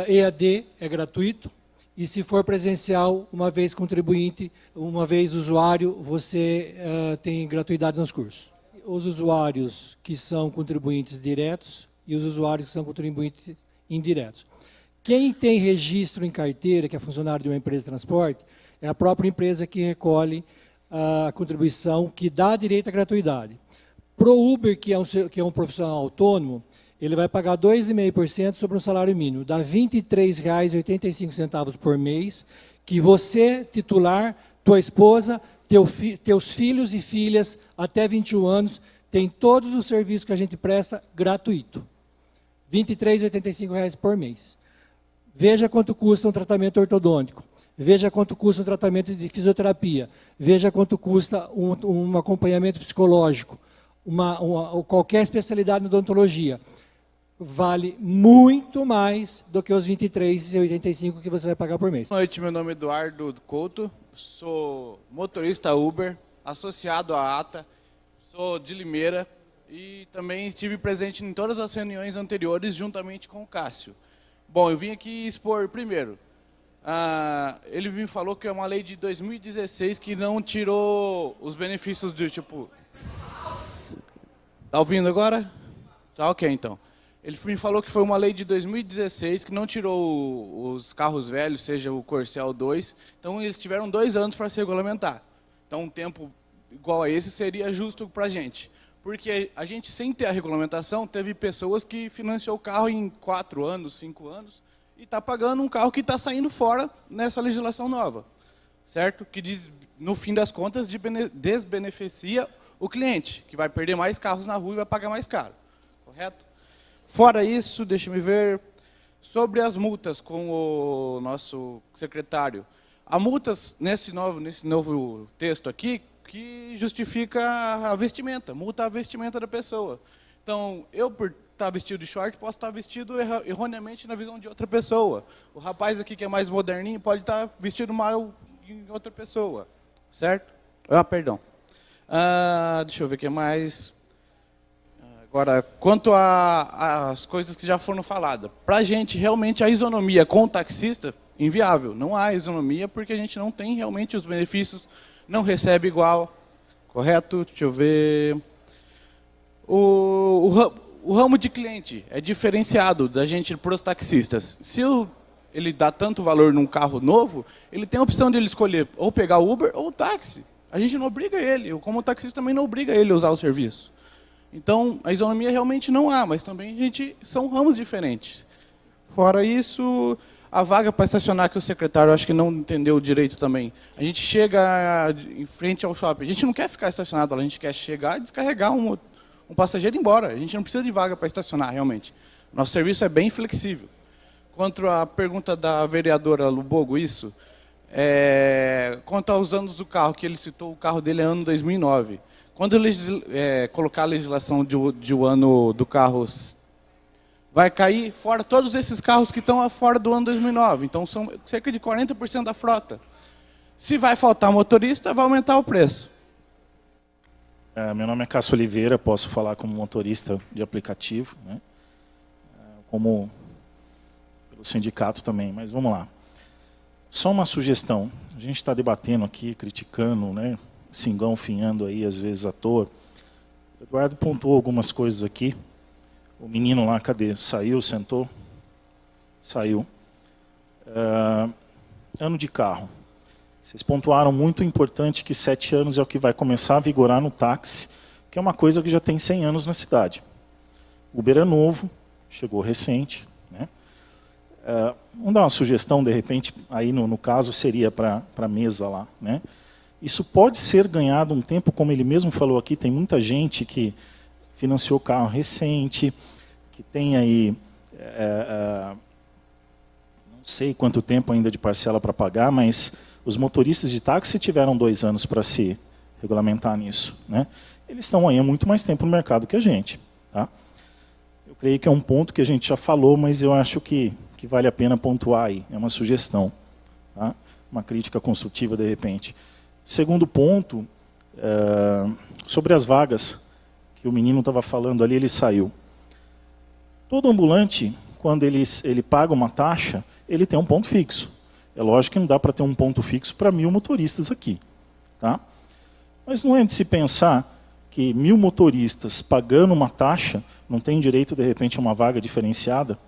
EAD é gratuito, e se for presencial, uma vez contribuinte, uma vez usuário, você tem gratuidade nos cursos. Os usuários que são contribuintes diretos e os usuários que são contribuintes indiretos. Quem tem registro em carteira, que é funcionário de uma empresa de transporte, é a própria empresa que recolhe a contribuição que dá direito à gratuidade. Para o Uber, que é um profissional autônomo, ele vai pagar 2,5% sobre um salário mínimo, dá R$ 23,85 por mês, que você, titular, tua esposa, teus filhos e filhas até 21 anos, tem todos os serviços que a gente presta gratuito. R$ 23,85 por mês. Veja quanto custa um tratamento ortodôntico. Veja quanto custa um tratamento de fisioterapia. Veja quanto custa um acompanhamento psicológico. Qualquer especialidade na odontologia. Vale muito mais do que os R$ 23,85 que você vai pagar por mês. Boa noite, meu nome é Eduardo Couto, sou motorista Uber, associado à ATA, sou de Limeira e também estive presente em todas as reuniões anteriores juntamente com o Cássio. Bom, eu vim aqui expor primeiro. Ele me falou que é uma lei de 2016 que não tirou os benefícios do tipo... Tá ouvindo agora? Tá ok, então. Ele me falou que foi uma lei de 2016 que não tirou os carros velhos, seja o Corcel 2. Então, eles tiveram 2 anos para se regulamentar. Então, um tempo igual a esse seria justo para a gente. Porque a gente, sem ter a regulamentação, teve pessoas que financiou o carro em 4 anos, 5 anos, e está pagando um carro que está saindo fora nessa legislação nova. Certo? Que, no fim das contas, desbeneficia o cliente, que vai perder mais carros na rua e vai pagar mais caro. Correto? Fora isso, deixa-me ver, sobre as multas com o nosso secretário. Há multas nesse novo texto aqui que justifica a vestimenta, multa a vestimenta da pessoa. Então, eu, por estar vestido de short, posso estar vestido erroneamente na visão de outra pessoa. O rapaz aqui que é mais moderninho pode estar vestido mal em outra pessoa. Certo? Perdão. Deixa eu ver o que mais... Agora, quanto às coisas que já foram faladas, para a gente, realmente, a isonomia com o taxista, inviável. Não há isonomia porque a gente não tem realmente os benefícios, não recebe igual. Correto? Deixa eu ver... O ramo de cliente é diferenciado da gente para os taxistas. Se ele dá tanto valor num carro novo, ele tem a opção de ele escolher ou pegar o Uber ou o táxi. A gente não obriga ele, eu como taxista também não obriga ele a usar o serviço. Então, a isonomia realmente não há, mas também são ramos diferentes. Fora isso, a vaga para estacionar que o secretário acho que não entendeu direito também. A gente chega em frente ao shopping, a gente não quer ficar estacionado lá, a gente quer chegar e descarregar um passageiro e ir embora. A gente não precisa de vaga para estacionar, realmente. Nosso serviço é bem flexível. Quanto à pergunta da vereadora Lubogo, quanto aos anos do carro, que ele citou, o carro dele é ano 2009. Quando colocar a legislação de um ano do carro, vai cair fora todos esses carros que estão fora do ano 2009. Então, são cerca de 40% da frota. Se vai faltar motorista, vai aumentar o preço. Meu nome é Cássio Oliveira, posso falar como motorista de aplicativo, né? Como pelo sindicato também, mas vamos lá. Só uma sugestão. A gente está debatendo aqui, criticando, né? Se enganfinhando aí, às vezes, à toa. O Eduardo pontuou algumas coisas aqui. O menino lá, cadê? Saiu, sentou? Saiu. Ano de carro. Vocês pontuaram muito importante que 7 anos é o que vai começar a vigorar no táxi, que é uma coisa que já tem 100 anos na cidade. Uber é novo, chegou recente. Né? Vamos dar uma sugestão, de repente, aí no caso seria para a mesa lá, né? Isso pode ser ganhado um tempo, como ele mesmo falou aqui, tem muita gente que financiou carro recente, que tem aí, não sei quanto tempo ainda de parcela para pagar, mas os motoristas de táxi tiveram 2 anos para se regulamentar nisso. Né? Eles estão aí há muito mais tempo no mercado que a gente. Tá? Eu creio que é um ponto que a gente já falou, mas eu acho que vale a pena pontuar aí, é uma sugestão. Tá? Uma crítica construtiva, de repente. Segundo ponto, sobre as vagas, que o menino estava falando ali, ele saiu. Todo ambulante, quando ele paga uma taxa, ele tem um ponto fixo. É lógico que não dá para ter um ponto fixo para 1000 motoristas aqui. Tá? Mas não é de se pensar que 1000 motoristas pagando uma taxa não tem direito, de repente, a uma vaga diferenciada?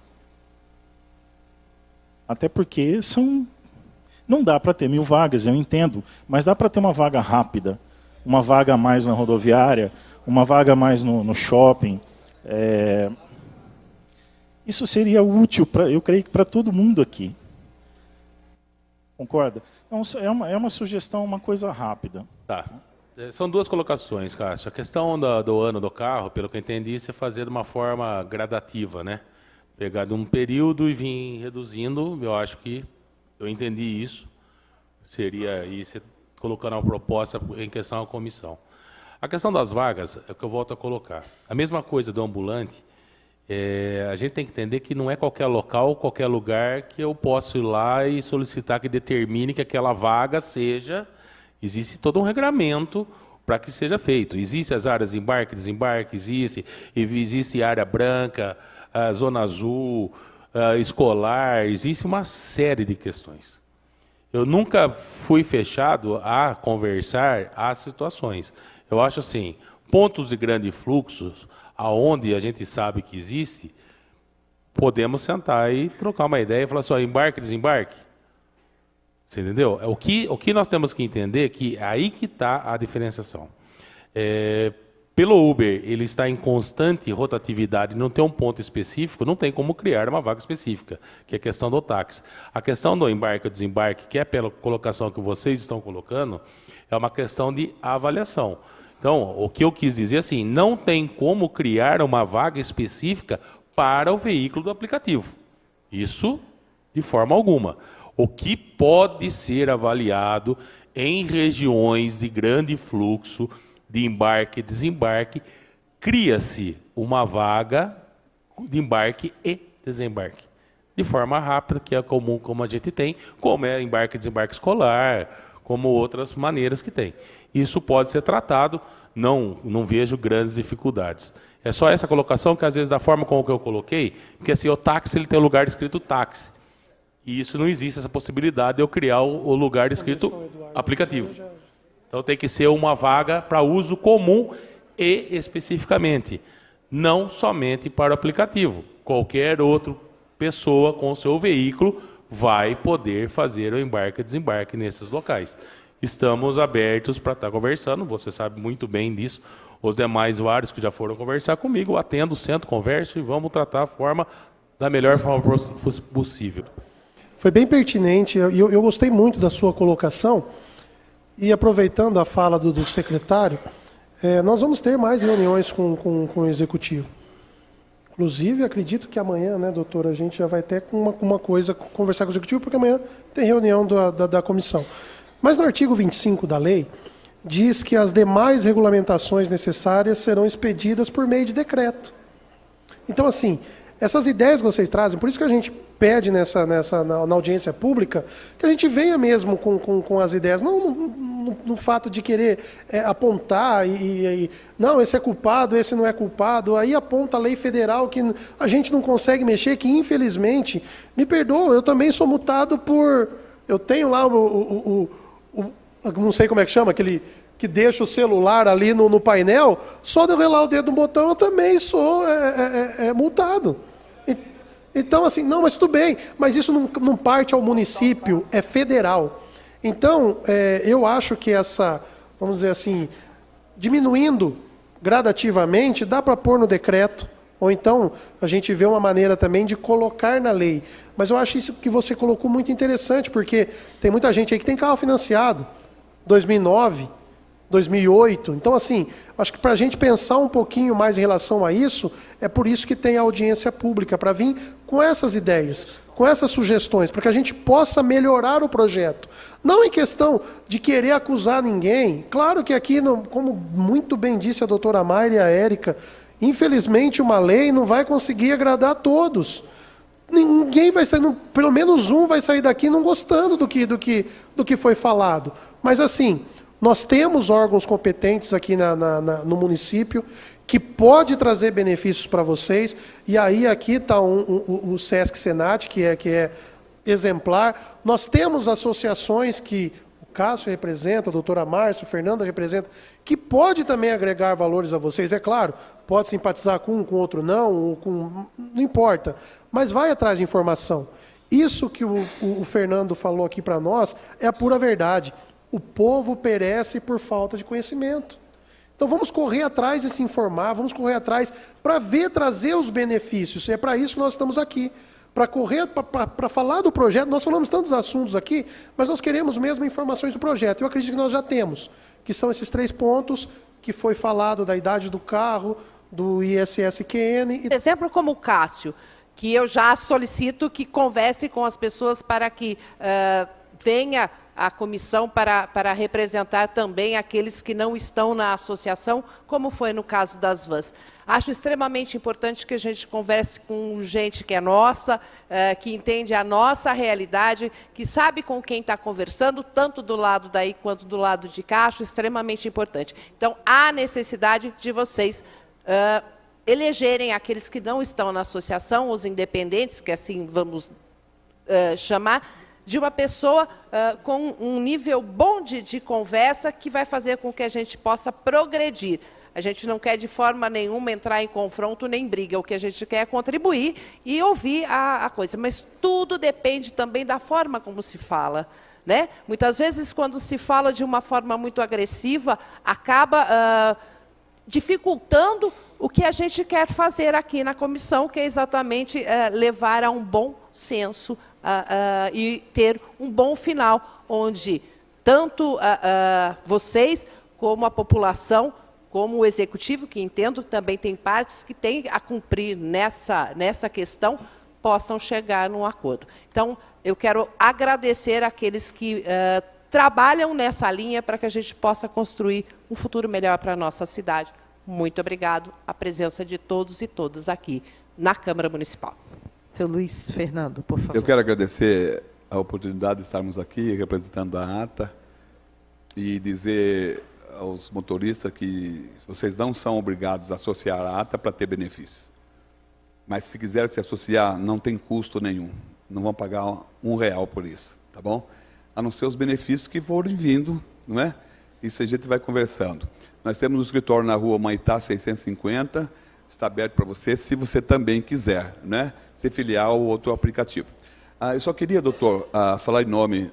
Até porque não dá para ter 1000 vagas, eu entendo, mas dá para ter uma vaga rápida, uma vaga a mais na rodoviária, uma vaga a mais no shopping. Isso seria útil, eu creio que para todo mundo aqui. Concorda? Então, é uma sugestão, uma coisa rápida. Tá. São 2 colocações, Cássio. A questão do ano do carro, pelo que eu entendi, você fazer de uma forma gradativa, né? Pegar de um período e vir reduzindo, eu acho que eu entendi isso. Seria aí você colocando uma proposta em questão à comissão. A questão das vagas é o que eu volto a colocar. A mesma coisa do ambulante, a gente tem que entender que não é qualquer local, qualquer lugar que eu posso ir lá e solicitar que determine que aquela vaga seja... Existe todo um regramento para que seja feito. Existem as áreas de embarque, desembarque, existe área branca, a zona azul, escolar, existe uma série de questões. Eu nunca fui fechado a conversar as situações. Eu acho assim, pontos de grande fluxos, aonde a gente sabe que existe, podemos sentar e trocar uma ideia e falar assim, ó, embarque, desembarque. Você entendeu? O que nós temos que entender é que é aí que está a diferenciação. Pelo Uber, ele está em constante rotatividade, não tem um ponto específico, não tem como criar uma vaga específica, que é a questão do táxi. A questão do embarque ou desembarque, que é pela colocação que vocês estão colocando, é uma questão de avaliação. Então, o que eu quis dizer assim, não tem como criar uma vaga específica para o veículo do aplicativo. Isso de forma alguma. O que pode ser avaliado em regiões de grande fluxo, de embarque e desembarque, cria-se uma vaga de embarque e desembarque. De forma rápida, que é comum como a gente tem, como é embarque e desembarque escolar, como outras maneiras que tem. Isso pode ser tratado, não vejo grandes dificuldades. É só essa colocação que, às vezes, da forma como que eu coloquei, porque assim, o táxi ele tem o lugar escrito táxi. E isso não existe, essa possibilidade de eu criar o lugar escrito aplicativo. Então tem que ser uma vaga para uso comum e especificamente, não somente para o aplicativo. Qualquer outra pessoa com o seu veículo vai poder fazer o embarque e desembarque nesses locais. Estamos abertos para estar conversando, você sabe muito bem disso. Os demais usuários que já foram conversar comigo, atendo, sento, converso e vamos tratar a forma da melhor forma possível. Foi bem pertinente, eu gostei muito da sua colocação. E aproveitando a fala do secretário, nós vamos ter mais reuniões com o Executivo. Inclusive, acredito que amanhã, né, doutora, a gente já vai ter uma coisa, conversar com o Executivo, porque amanhã tem reunião da comissão. Mas no artigo 25 da lei, diz que as demais regulamentações necessárias serão expedidas por meio de decreto. Então, assim, essas ideias que vocês trazem, por isso que a gente pede na audiência pública, que a gente venha mesmo com as ideias, não no fato de querer apontar não, esse é culpado, esse não é culpado, aí aponta a lei federal que a gente não consegue mexer, que infelizmente, me perdoa, eu também sou multado eu tenho lá não sei como é que chama, aquele que deixa o celular ali no painel, só de eu relar o dedo no botão eu também sou multado. Então, assim, não, mas tudo bem, mas isso não parte ao município, é federal. Então, eu acho que vamos dizer assim, diminuindo gradativamente, dá para pôr no decreto, ou então a gente vê uma maneira também de colocar na lei. Mas eu acho isso que você colocou muito interessante, porque tem muita gente aí que tem carro financiado, 2009, 2008. Então, assim, acho que para a gente pensar um pouquinho mais em relação a isso, é por isso que tem a audiência pública, para vir com essas ideias, com essas sugestões, para que a gente possa melhorar o projeto. Não em questão de querer acusar ninguém. Claro que aqui, como muito bem disse a doutora Mayra e a Érica, infelizmente uma lei não vai conseguir agradar a todos. Ninguém vai sair, pelo menos um vai sair daqui não gostando do que foi falado. Mas assim, nós temos órgãos competentes aqui no município que pode trazer benefícios para vocês. E aí aqui está o Sesc Senat, que é exemplar. Nós temos associações que o Cássio representa, a doutora Márcia, o Fernando representa, que pode também agregar valores a vocês. É claro, pode simpatizar com um, com outro não, não importa. Mas vai atrás de informação. Isso que o Fernando falou aqui para nós é a pura verdade. O povo perece por falta de conhecimento. Então vamos correr atrás de se informar, vamos correr atrás para trazer os benefícios. É para isso que nós estamos aqui. Para falar do projeto, nós falamos tantos assuntos aqui, mas nós queremos mesmo informações do projeto. Eu acredito que nós já temos, que são esses 3 pontos, que foi falado da idade do carro, do ISSQN. Exemplo como o Cássio, que eu já solicito que converse com as pessoas para que venha a comissão para representar também aqueles que não estão na associação, como foi no caso das vans. Acho extremamente importante que a gente converse com gente que é nossa, que entende a nossa realidade, que sabe com quem está conversando, tanto do lado daí quanto do lado de cá. Acho extremamente importante. Então, há necessidade de vocês elegerem aqueles que não estão na associação, os independentes, que assim vamos chamar, de uma pessoa com um nível bom de conversa que vai fazer com que a gente possa progredir. A gente não quer de forma nenhuma entrar em confronto nem briga. O que a gente quer é contribuir e ouvir a coisa. Mas tudo depende também da forma como se fala, né? Muitas vezes, quando se fala de uma forma muito agressiva, acaba dificultando o que a gente quer fazer aqui na comissão, que é exatamente levar a um bom senso e ter um bom final, onde tanto vocês como a população, como o executivo, que entendo que também tem partes que têm a cumprir nessa questão, possam chegar num acordo. Então, eu quero agradecer àqueles que trabalham nessa linha para que a gente possa construir um futuro melhor para a nossa cidade. Muito obrigado a presença de todos e todas aqui na Câmara Municipal. Seu Luiz Fernando, por favor. Eu quero agradecer a oportunidade de estarmos aqui representando a ATA e dizer aos motoristas que vocês não são obrigados a associar a ATA para ter benefícios. Mas se quiserem se associar, não tem custo nenhum. Não vão pagar R$1 por isso, tá bom? A não ser os benefícios que forem vindo, não é? Isso a gente vai conversando. Nós temos um escritório na rua Maitá 650, está aberto para você, se você também quiser, né? Se filiar ao outro aplicativo. Eu só queria, doutor, falar em nome,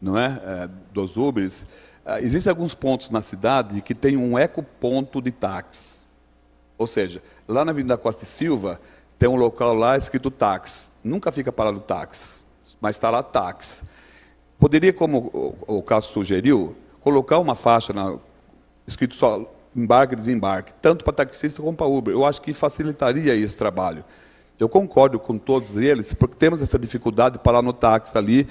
não é, dos Ubers. Existem alguns pontos na cidade que tem um ecoponto de táxi. Ou seja, lá na Avenida Costa e Silva, tem um local lá escrito táxi. Nunca fica parado táxi, mas está lá táxi. Poderia, como o caso sugeriu, colocar uma faixa escrito só embarque e desembarque, tanto para taxista como para Uber. Eu acho que facilitaria esse trabalho. Eu concordo com todos eles, porque temos essa dificuldade de parar no táxi ali.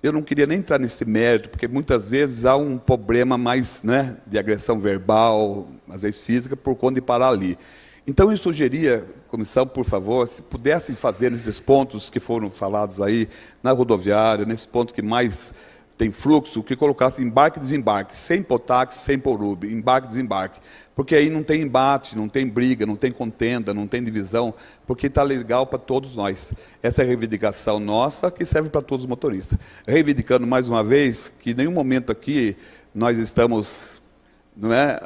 Eu não queria nem entrar nesse mérito, porque muitas vezes há um problema mais, né, de agressão verbal, às vezes física, por conta de parar ali. Então, eu sugeria, comissão, por favor, se pudessem fazer nesses pontos que foram falados aí, na rodoviária, nesses pontos que mais tem fluxo, que colocasse embarque e desembarque, sem por táxi, sem por Uber, embarque e desembarque. Porque aí não tem embate, não tem briga, não tem contenda, não tem divisão, porque está legal para todos nós. Essa é a reivindicação nossa, que serve para todos os motoristas. Reivindicando mais uma vez que em nenhum momento aqui nós estamos, não é,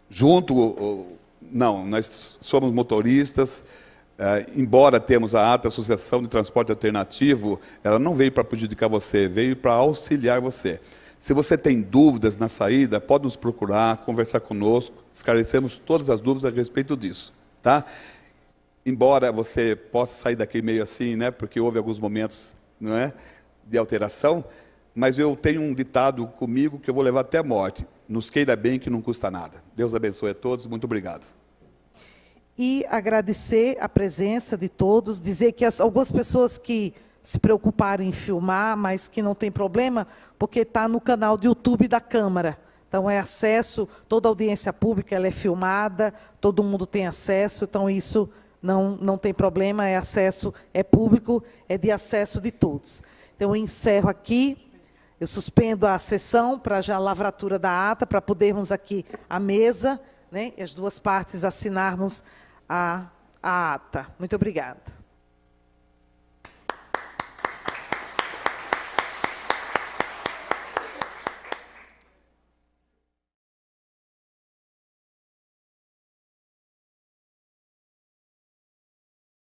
junto, não, nós somos motoristas. Embora temos a ATA, Associação de Transporte Alternativo, ela não veio para prejudicar você, veio para auxiliar você. Se você tem dúvidas na saída, pode nos procurar, conversar conosco, esclarecemos todas as dúvidas a respeito disso, tá? Embora você possa sair daqui meio assim, né, porque houve alguns momentos, não é, de alteração, mas eu tenho um ditado comigo que eu vou levar até a morte: nos queira bem que não custa nada. Deus abençoe a todos, muito obrigado. E agradecer a presença de todos, dizer que algumas pessoas que se preocuparam em filmar, mas que não tem problema, porque está no canal do YouTube da Câmara. Então, é acesso, toda a audiência pública ela é filmada, todo mundo tem acesso, então isso não tem problema, é acesso, é público, é de acesso de todos. Então, eu encerro aqui, eu suspendo a sessão para já a lavratura da ata, para podermos aqui à mesa, né, e as duas partes assinarmos a ata. Muito obrigada.